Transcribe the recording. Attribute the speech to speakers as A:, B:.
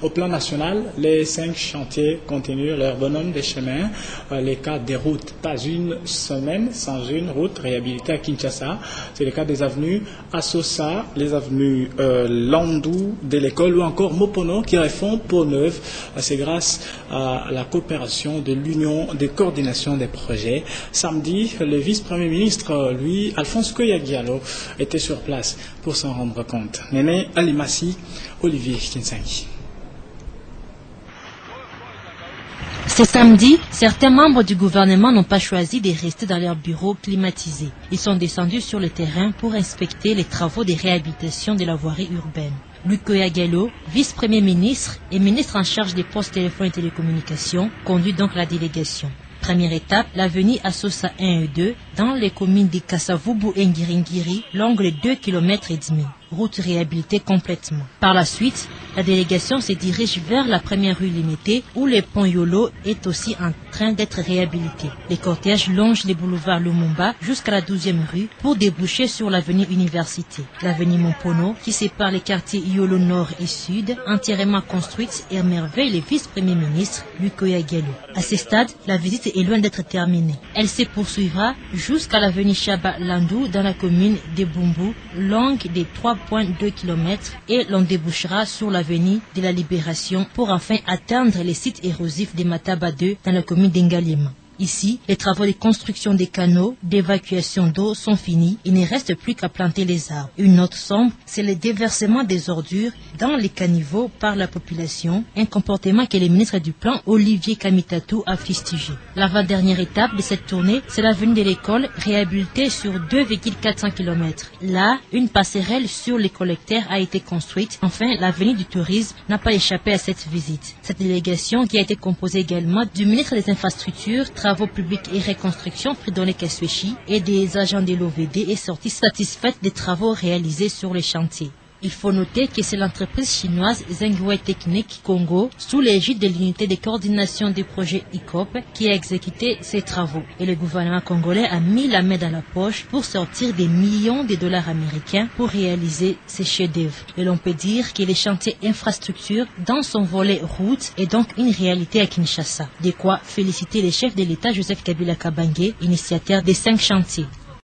A: Au plan national, les 5 chantiers contenus leur bonhomme des chemins, les cas des routes, pas une semaine sans une route réhabilitée à Kinshasa. C'est le cas des avenues Assosa, les avenues Landou de l'école ou encore Mopono qui refont peau neuve. C'est grâce à la coopération de l'Union de coordination des projets. Samedi, le vice-premier ministre, lui, Alphonse Koya Diallo, était sur place pour s'en rendre compte. Néné Alimassi, Olivier Kinsangi.
B: Ce samedi, certains membres du gouvernement n'ont pas choisi de rester dans leurs bureaux climatisés. Ils sont descendus sur le terrain pour inspecter les travaux de réhabilitation de la voirie urbaine. Luc Koya-Diallo, vice-premier ministre et ministre en charge des postes téléphone et télécommunications, conduit donc la délégation. Première étape, l'avenue Assosa 1 et 2, dans les communes de Kassavubu et Ngiringiri, longue de 2,5 km. Route réhabilitée complètement. Par la suite, la délégation se dirige vers la première rue limitée où le pont Yolo est aussi en train d'être réhabilité. Les cortèges longent les boulevards Lumumba jusqu'à la 12e rue pour déboucher sur l'avenue Université. L'avenue Mopono, qui sépare les quartiers Yolo Nord et Sud, entièrement construite, émerveille le vice-premier ministre Luc Koya-Diallo. À ce stade, la visite est loin d'être terminée. Elle se poursuivra jusqu'à l'avenue Chaba Landou dans la commune de Bumbu, longue de 3,2 km, et l'on débouchera sur l'avenue de la Libération pour enfin atteindre les sites érosifs de Mataba 2 dans la commune d'Engalima. Ici, les travaux de construction des canaux d'évacuation d'eau sont finis. Il ne reste plus qu'à planter les arbres. Une note sombre, c'est le déversement des ordures dans les caniveaux par la population, un comportement que le ministre du Plan, Olivier Kamitatou, a fustigé. L'avant-dernière étape de cette tournée, c'est l'avenue de l'école réhabilitée sur 2,400 km. Là, une passerelle sur les collecteurs a été construite. Enfin, l'avenue du tourisme n'a pas échappé à cette visite. Cette délégation, qui a été composée également du ministre des Infrastructures, Travaux publics et reconstruction, Fridolin Keswechi, et des agents de l'OVD, est sortie satisfaite des travaux réalisés sur les chantiers. Il faut noter que c'est l'entreprise chinoise Zhengwei Technique Congo, sous l'égide de l'unité de coordination des projets ICOP, qui a exécuté ces travaux. Et le gouvernement congolais a mis la main dans la poche pour sortir des millions de dollars américains pour réaliser ces chefs-d'œuvre. Et l'on peut dire que les chantiers infrastructures, dans son volet route, est donc une réalité à Kinshasa. De quoi féliciter le chef de l'État Joseph Kabila Kabange, initiateur des 5 chantiers.